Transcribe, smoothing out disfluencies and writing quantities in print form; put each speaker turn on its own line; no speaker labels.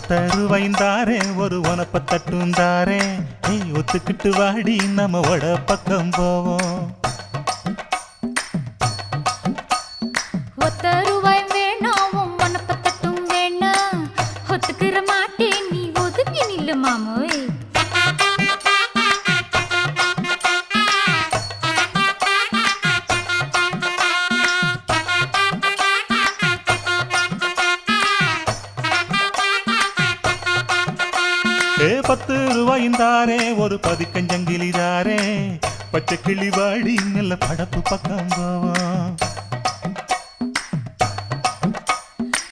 ஒத்தருவைந்தாரே ஒரு உனப்ப தட்டுந்தாரே ஒத்துக்கிட்டு வாடி நம்ம வட பக்கம் போவோம்.
ஒத்தருவாய் வேணாம் உனப்ப தட்டும் வேணா ஒத்துக்கிற மாட்டேன் நீ ஒதுங்கி நில்லு மாமோய்.
₹10 ஒரு பதிக்கஞ்சங்கிலிதாரே பச்சை கிளி வாடி நல்ல படப்பு பக்கம் போவோம்.